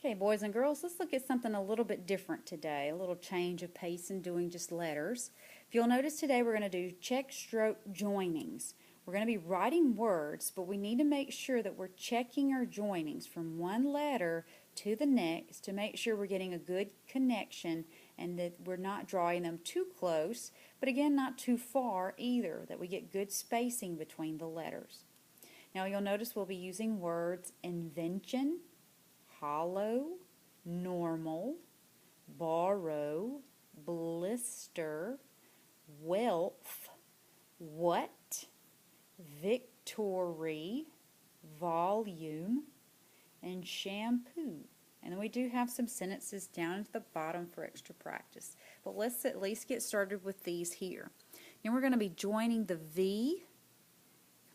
Okay, boys and girls, let's look at something a little bit different today, a little change of pace in doing just letters. If you'll notice today we're going to do checkstroke joinings. We're going to be writing words, but we need to make sure that we're checking our joinings from one letter to the next to make sure we're getting a good connection and that we're not drawing them too close, but again not too far either, that we get good spacing between the letters. Now you'll notice we'll be using words invention, hollow, normal, borrow, blister, wealth, what, victory, volume, and shampoo. And then we do have some sentences down at the bottom for extra practice. But let's at least get started with these here. Then we're going to be joining the V,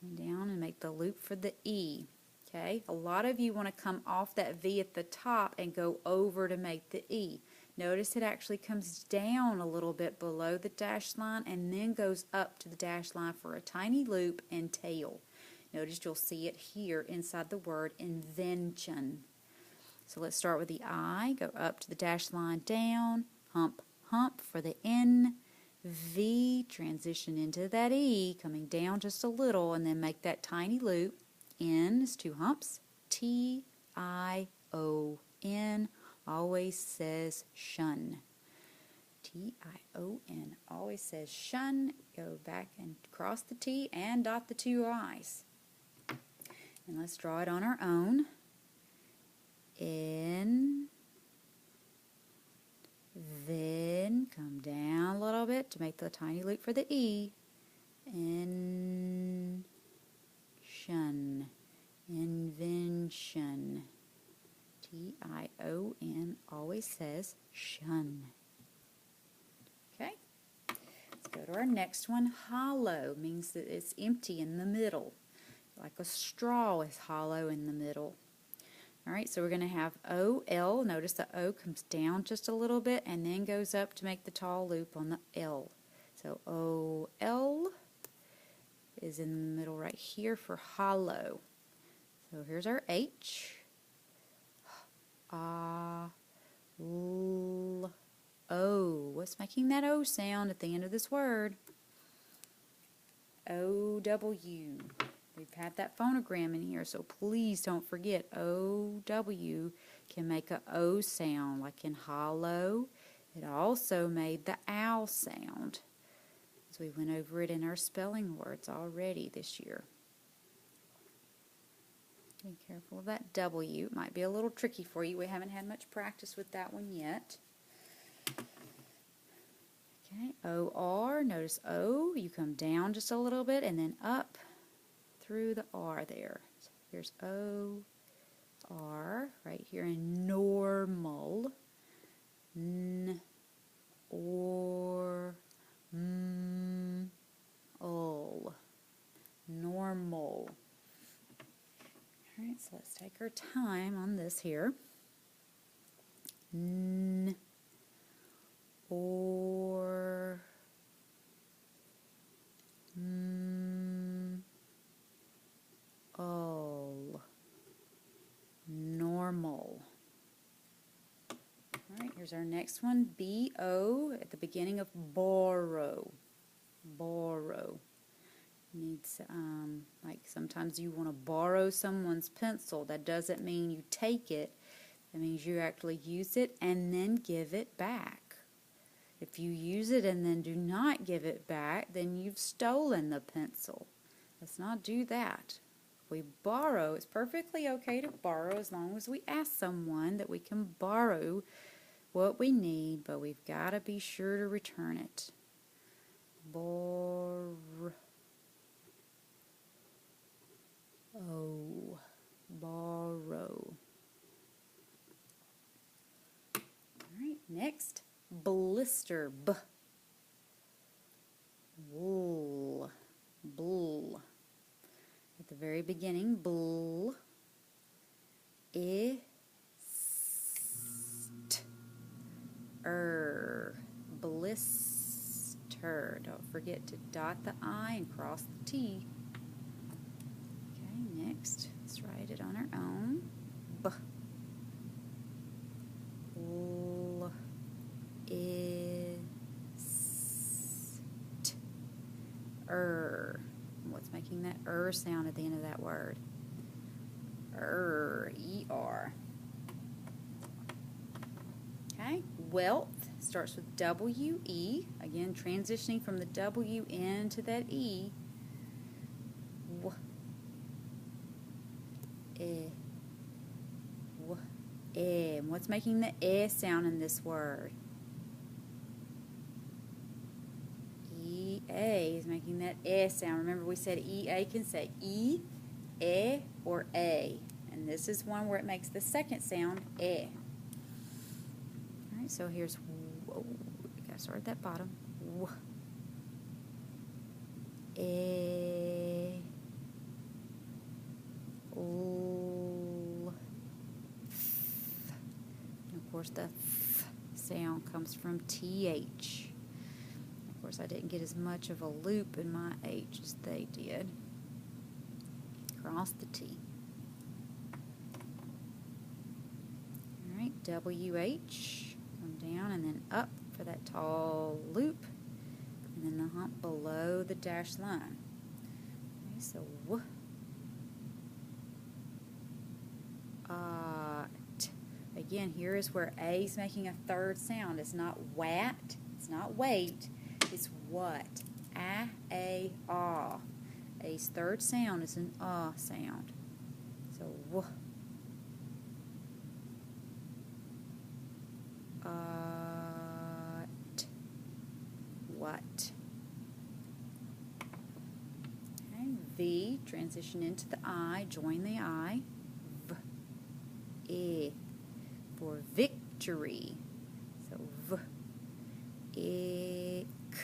come down and make the loop for the E. Okay, a lot of you want to come off that V at the top and go over to make the E. Notice it actually comes down a little bit below the dash line and then goes up to the dash line for a tiny loop and tail. Notice you'll see it here inside the word invention. So let's start with the I, go up to the dash line, down, hump, hump for the N, V, transition into that E, coming down just a little and then make that tiny loop. N is two humps, T-I-O-N, always says shun. T-I-O-N, always says shun. Go back and cross the T and dot the two I's. And let's draw it on our own. N, then come down a little bit to make the tiny loop for the E. N, shun, invention. T-I-O-N always says shun. Okay, let's go to our next one. Hollow means that it's empty in the middle. Like a straw is hollow in the middle. Alright, so we're going to have O-L. Notice the O comes down just a little bit and then goes up to make the tall loop on the L. So O-L is in the middle right here for hollow. So here's our H. O. What's making that O sound at the end of this word? O-W. We've had that phonogram in here, so please don't forget O-W can make a O sound, like in hollow. It also made the owl sound. So we went over it in our spelling words already this year. Be careful of that W. It might be a little tricky for you. We haven't had much practice with that one yet. Okay, O-R. Notice O. You come down just a little bit and then up through the R there. So here's O-R right here in normal. N-or M-ul. Normal. Alright, so let's take our time on this here. N-or M-ul. Normal. Alright, here's our next one. B-O at the beginning of borrow. Borrow. Needs, like sometimes you want to borrow someone's pencil. That doesn't mean you take it. That means you actually use it and then give it back. If you use it and then do not give it back, then you've stolen the pencil. Let's not do that. If we borrow, it's perfectly okay to borrow as long as we ask someone that we can borrow what we need, but we've got to be sure to return it. Borrow. Borrow. Alright, next, blister. B. Wool. Bull. At the very beginning, bull. Blister. Don't forget to dot the I and cross the T. Okay, next, let's write it on our own. B. sound at the end of that word. E-R. Okay, wealth starts with W-E. Again, transitioning from the W into that E. And what's making the E sound in this word? E-A is making that E sound. Remember we said E-A can say E, or A. And this is one where it makes the second sound, E. Alright, so here's, whoa, we gotta start at that bottom. E, L, F. And of course the F sound comes from TH. Of course I didn't get as much of a loop in my H as they did. Cross the T. Alright, W-H. Come down and then up for that tall loop. And then the hump below the dashed line. Okay, so W. T. Again, here is where A is making a third sound. It's not wat, it's not wait, it's what. A-A-Ah. A's third sound is an sound. So W. T. What. Okay, V, transition into the I, join the I. V. E. For victory. So V. E. K.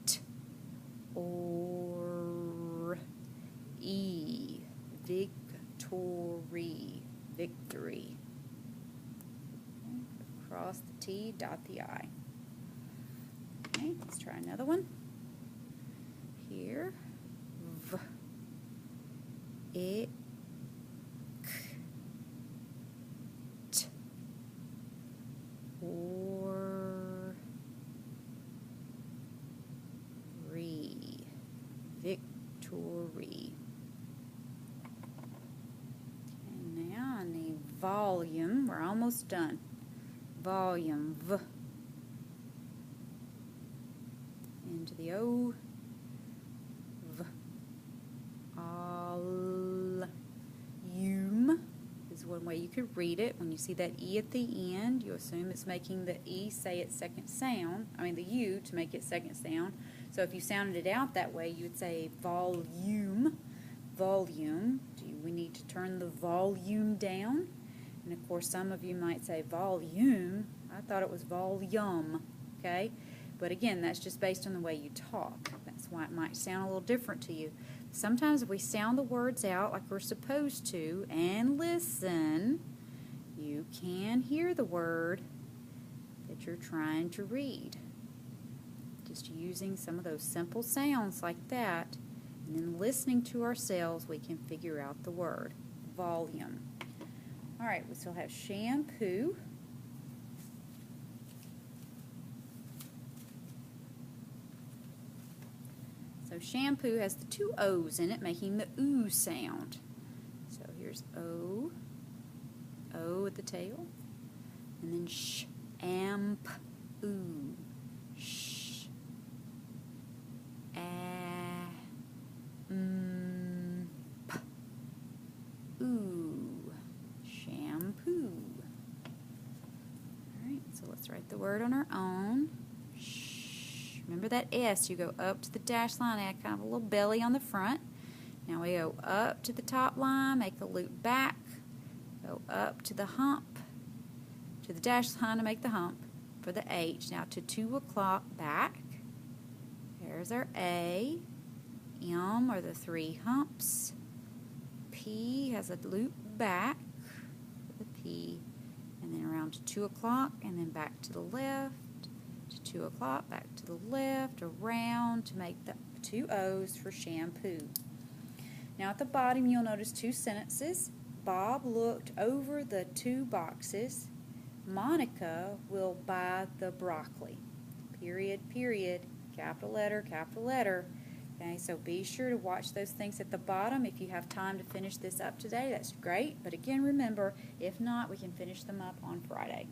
T. Or. E. Victory. Victory. Okay. Cross the T, dot the I. Okay, let's try another one. Here. V. E. K. T. Or. Re. Victory. Okay, now I need volume. We're almost done. Volume. V. Into the O. V. Volume is one way you could read it. When you see that E at the end, you assume it's making the E say its second sound. I mean the U to make its second sound. So if you sounded it out that way, you would say volume. Volume. Do we need to turn the volume down? And of course some of you might say volume. I thought it was volume. Okay? But again, that's just based on the way you talk. That's why it might sound a little different to you. Sometimes if we sound the words out like we're supposed to and listen, you can hear the word that you're trying to read. Just using some of those simple sounds like that, and then listening to ourselves, we can figure out the word. Volume. All right, we still have shampoo. So shampoo has the two O's in it, making the oo sound. So here's O, O at the tail, and then sh, amp, oo, sh, a, p, oo, shampoo. All right, so let's write the word on our own. Remember that S, you go up to the dash line, add kind of a little belly on the front. Now we go up to the top line, make the loop back, go up to the hump, to the dash line to make the hump for the H. Now to 2 o'clock back. There's our A. M are the 3 humps. P has a loop back for the P. And then around to 2 o'clock and then back to the left. To 2 o'clock, back to the left, around to make the 2 O's for shampoo. Now at the bottom you'll notice 2 sentences. Bob looked over the 2 boxes. Monica will buy the broccoli. Period, period, capital letter, Okay, so be sure to watch those things at the bottom. If you have time to finish this up today, that's great. But again, remember, if not, we can finish them up on Friday.